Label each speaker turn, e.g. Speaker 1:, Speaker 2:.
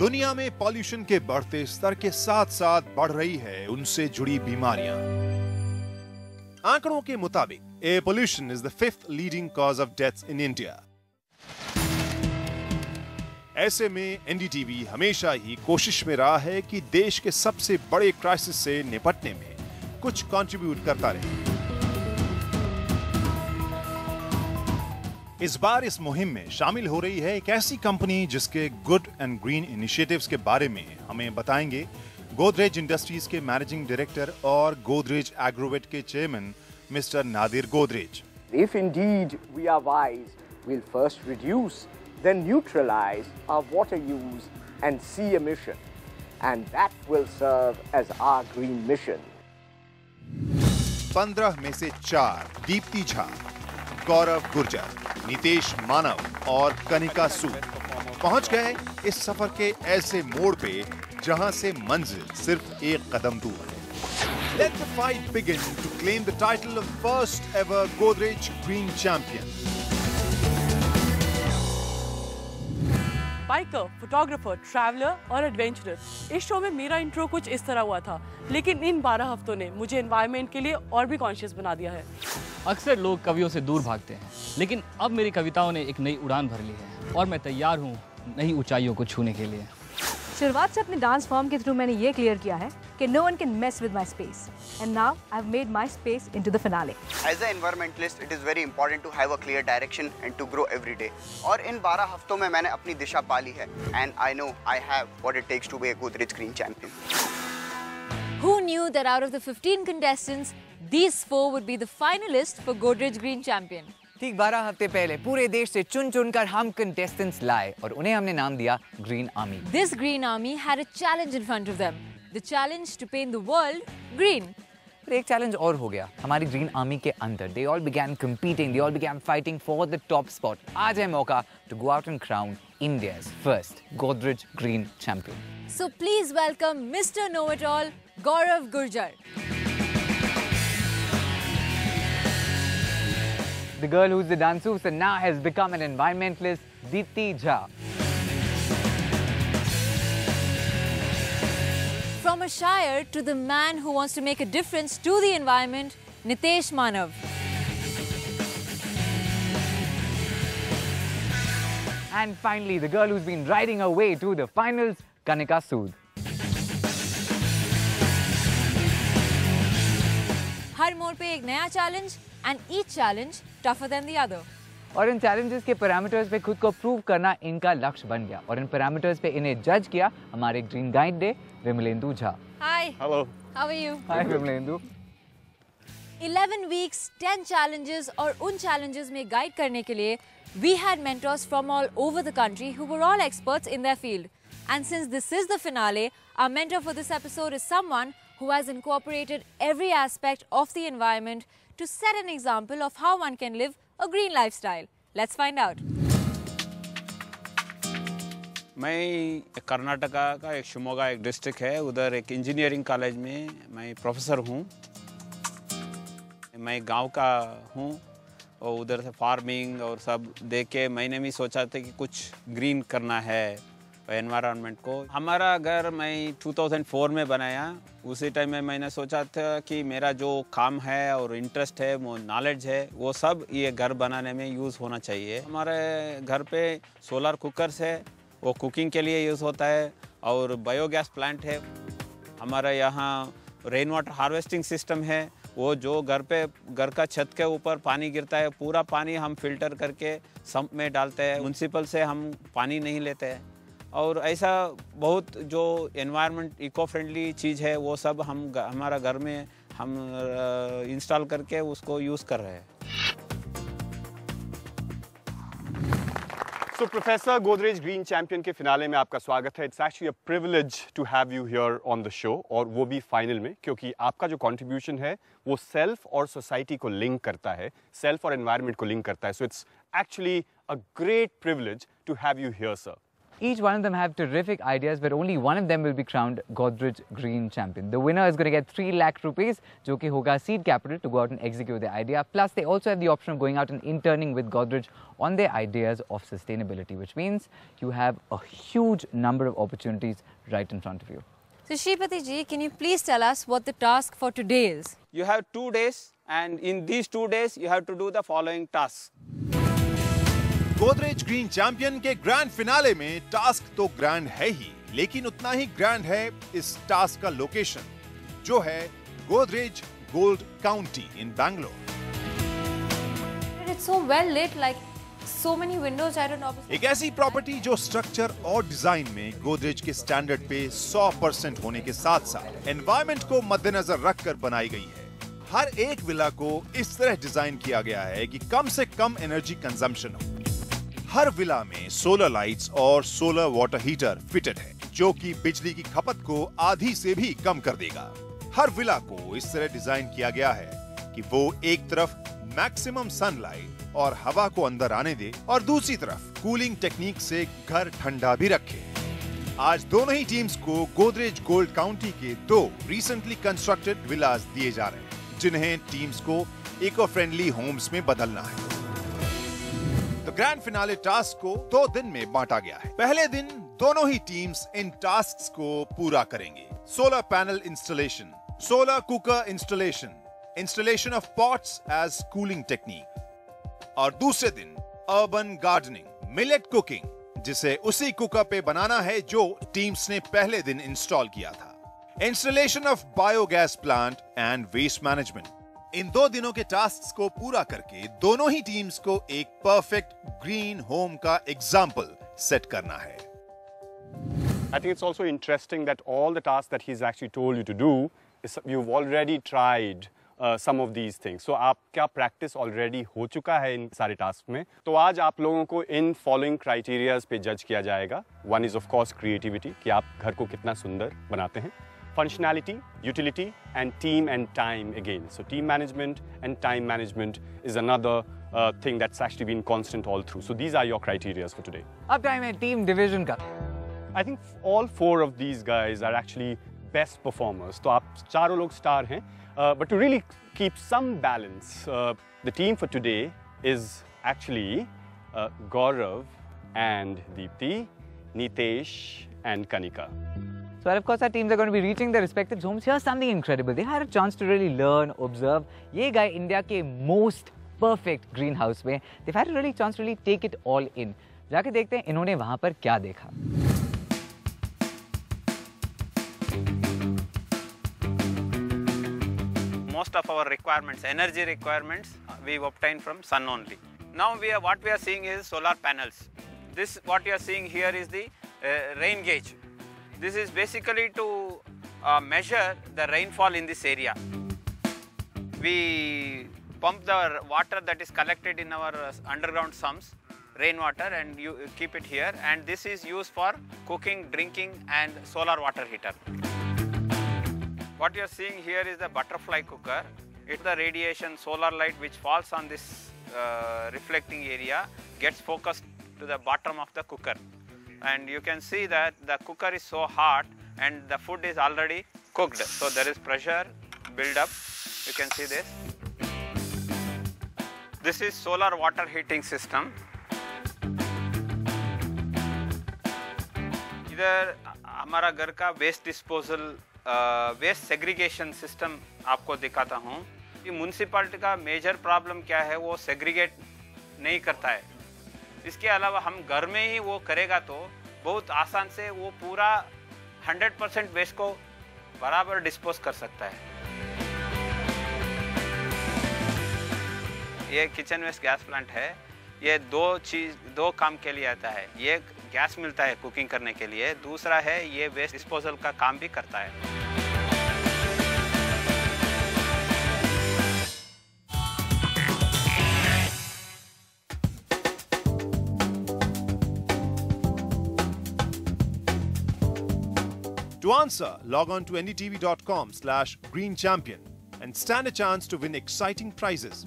Speaker 1: दुनिया में पॉल्यूशन के बढ़ते स्तर के साथ साथ बढ़ रही है उनसे जुड़ी बीमारियां। आंकड़ों के मुताबिक air pollution is the 5th leading cause of deaths in India. ऐसे में एनडीटीवी हमेशा ही कोशिश में रहा है कि देश के सबसे बड़े क्राइसिस से निपटने में कुछ कंट्रीब्यूट करता रहे। इस बार इस मुहिम में शामिल हो रही है एक ऐसी कंपनी जिसके गुड एंड ग्रीन इनिशिएटिव्स के बारे में हमें बताएंगे गोदरेज इंडस्ट्रीज के मैनेजिंग डायरेक्टर और गोदरेज एग्रोवेट के chairman mister Nadir Godrej.
Speaker 2: If indeed we are wise, we'll first reduce, then neutralize our water use and sea emission, and that will serve as our green mission.
Speaker 1: 15 में से 4 दीप्ति झा, गौरव गुर्जर, नितेश मानव और कनिका सूद पहुंच गए इस सफर के ऐसे मोड़ पे जहां से मंजिल सिर्फ एक कदम दूर है। Let the fight begin to claim the title of first ever Godrej Green Champion.
Speaker 3: Biker, photographer, traveller और एडवेंचरर, इस शो में मेरा इंट्रो कुछ इस तरह हुआ था, लेकिन इन 12 हफ्तों ने मुझे एनवायरनमेंट के लिए और भी कॉन्शियस बना दिया है।
Speaker 4: अक्सर लोग कवियों से दूर भागते हैं, लेकिन अब मेरी कविताओं ने एक नई उड़ान भर ली है और मैं तैयार हूँ नई ऊंचाइयों को छूने के लिए।
Speaker 5: शुरुआत से अपने डांस फॉर्म के थ्रू मैंने ये क्लियर किया है कि no one can mess with my space, and now I've made my space into the finale.
Speaker 6: As an environmentalist, it is very important to have a clear direction and to grow every day. और इन 12 हफ्तों में मैंने अपनी दिशा पा ली है, and I know I have what it takes to be a Godrej Green Champion.
Speaker 7: Who knew that out of the 15 contestants, these 4 would be the finalists for Godrej Green Champion?
Speaker 8: ठीक 12 हफ्ते पहले पूरे देश से चुन कर हम कंटेस्टेंट्स लाए और उन्हें हमने नाम दिया green army.
Speaker 7: This Green Army had a challenge in front of them. The challenge to paint the world green.
Speaker 8: फिर एक चैलेंज और हो गया हमारी ग्रीन आर्मी के अंदर। They all began competing, they all began fighting for the top spot. आज है मौका to go out and crown India's first Godrej Green Champion.
Speaker 7: So please welcome Mr. Know-it-all, Gaurav Gurjar.
Speaker 8: The girl who's the dancer and now has become an environmentalist, Deepti Jha.
Speaker 7: From a shire to the man who wants to make a difference to the environment, Nitesh Manav.
Speaker 8: And finally, the girl who's been riding her way to the finals, Kanika Sood.
Speaker 7: हर मोड़ पे एक नया challenge and each challenge tougher than the other.
Speaker 8: और इन challenges के parameters पे खुद को prove करना इनका लक्ष्य बन गया और इन पैरामीटर्स पे इन्हें जज किया हमारे green guide day Vimalendu Jha.
Speaker 7: Hi.
Speaker 1: Hello.
Speaker 7: How are you?
Speaker 8: Hi Vimalendu.
Speaker 7: 11 weeks, 10 challenges और उन challenges में guide करने के लिए we had mentors from all over the country who were all experts in their field. And since this is the finale, our mentor for this episode is someone who has incorporated every aspect of the environment to set an example of how one can live a green lifestyle. Let's find out.
Speaker 9: मैं कर्नाटका का एक शिमोगा एक district है, उधर एक engineering college में मैं professor हूँ। मैं गांव का हूँ और उधर से फार्मिंग और सब देख के मैंने भी सोचा था कि कुछ ग्रीन करना है एनवायरनमेंट को। हमारा घर मैं 2004 में बनाया। उसी टाइम में मैंने सोचा था कि मेरा जो काम है और इंटरेस्ट है, वो नॉलेज है, वो सब ये घर बनाने में यूज़ होना चाहिए। हमारे घर पे सोलर कुकर्स है, वो कुकिंग के लिए यूज़ होता है और बायोगैस प्लांट है। हमारा यहाँ रेन वाटर हार्वेस्टिंग सिस्टम है, वो जो घर का छत के ऊपर पानी गिरता है, पूरा पानी हम फिल्टर करके सम्प में डालते हैं। म्यूनसिपल से हम पानी नहीं लेते हैं और ऐसा बहुत जो एनवायरनमेंट इको फ्रेंडली चीज़ है वो सब हम हमारा घर में हम इंस्टॉल करके उसको यूज़ कर रहे हैं।
Speaker 10: So Professor Godrej Green Champion के फिनाले में आपका स्वागत है। It's actually a privilege to have you here on the show और वो भी फाइनल में, क्योंकि आपका जो कंट्रीब्यूशन है वो सेल्फ और सोसाइटी को लिंक करता है, सेल्फ और एनवायरनमेंट को लिंक करता है। So it's actually a great privilege to have you here, sir.
Speaker 8: Each one of them have terrific ideas, but only one of them will be crowned Godrej Green Champion. The winner is going to get 3 lakh rupees, जो कि होगा seed capital to go out and execute their idea. Plus, they also have the option of going out and interning with Godrej on their ideas of sustainability, which means you have a huge number of opportunities right in front of you.
Speaker 7: So Shripati ji, can you please tell us what the task for today is?
Speaker 9: You have 2 days, and in these 2 days you have to do the following tasks.
Speaker 1: Godrej green champion के grand finale में task तो grand है ही, लेकिन उतना ही grand है इस task का location, जो है Godrej gold county in Bangalore.
Speaker 7: It's so well lit, like so many windows right on opposite.
Speaker 1: एक ऐसी प्रॉपर्टी जो स्ट्रक्चर और डिजाइन में गोदरेज के स्टैंडर्ड पे 100% होने के साथ साथ एनवायरमेंट को मद्देनजर रखकर बनाई गई है. हर एक विला को इस तरह डिजाइन किया गया है कि कम से कम एनर्जी कंजम्पशन हो. हर विला में सोलर लाइट्स और सोलर वाटर हीटर फिटेड है, जो कि बिजली की खपत को आधी से भी कम कर देगा. हर विला को इस तरह डिजाइन किया गया है कि वो एक तरफ मैक्सिमम सनलाइट और हवा को अंदर आने दे और दूसरी तरफ कूलिंग टेक्निक से घर ठंडा भी रखे. आज दोनों ही टीम्स को गोदरेज गोल्ड काउंटी के 2 रिसेंटली कंस्ट्रक्टेड विलास दिए जा रहे हैं, जिन्हें टीम्स को इको फ्रेंडली होम्स में बदलना है. तो ग्रैंड फिनाले टास्क को 2 दिन में बांटा गया है. पहले दिन दोनों ही टीम्स इन टास्क्स को पूरा करेंगे. Solar panel installation, solar cooker installation, installation of pots as cooling technique, और दूसरे दिन अर्बन गार्डनिंग, मिलेट कुकिंग, जिसे उसी कुकर पे बनाना है जो टीम्स ने पहले दिन इंस्टॉल किया था. Installation of biogas plant and waste management. इन 2 दिनों के टास्क्स को पूरा करके दोनों ही टीम्स को एक परफेक्ट ग्रीन होम का एग्जाम्पल सेट करना है.
Speaker 10: I think it's also interesting that all the tasks that he's actually told you to do, you've already tried some of these things. So आपका practice already हो चुका है इन सारे tasks में. तो आज आप लोगों को इन following criterias पे judge किया जाएगा. One is of course creativity, कि आप घर को कितना सुंदर बनाते हैं. Functionality, utility, and team and time again. So team management and time management is another thing that's actually been constant all through. So these are your criteria for today.
Speaker 8: अब time है team division का.
Speaker 10: I think all 4 of these guys are actually best performers. तो आप चारों लोग star हैं. But to really keep some balance, the team for today is actually Gaurav and Deepti, Nitesh and Kanika.
Speaker 8: So of course our teams are going to be reaching their respective homes. Here's something incredible. They had a chance to really learn, observe. ये guy India के most perfect greenhouse में, they've had a really chance to really take it all in. जाके देखते हैं इन्होंने वहाँ पर क्या देखा.
Speaker 9: Most of our requirements, energy requirements, we obtain from sun only. Now what we are seeing is solar panels. This what you are seeing here is the rain gauge. This is basically to measure the rainfall in this area. We pump the water that is collected in our underground sumps, rainwater, and you keep it here, and this is used for cooking, drinking and solar water heater. What you are seeing here is the butterfly cooker. It's the radiation solar light which falls on this reflecting area, gets focused to the bottom of the cooker. And you can see that the cooker is so hot and the food is already cooked. So there is pressure build up. You can see this. This is solar water heating system. इधर हमारा घर का waste disposal waste segregation system आपको दिखाता हूँ. ये municipality का major problem क्या है, वो सेग्रीगेट नहीं करता है. इसके अलावा हम घर में ही वो करेगा तो बहुत आसान से वो पूरा 100% वेस्ट को बराबर डिस्पोज कर सकता है. ये किचन वेस्ट गैस प्लांट है. ये दो काम के लिए आता है. ये गैस मिलता है कुकिंग करने के लिए, दूसरा है ये वेस्ट डिस्पोजल का काम भी करता है.
Speaker 1: To answer, log on to ndtv.com/greenchampion and stand a chance to win exciting prizes.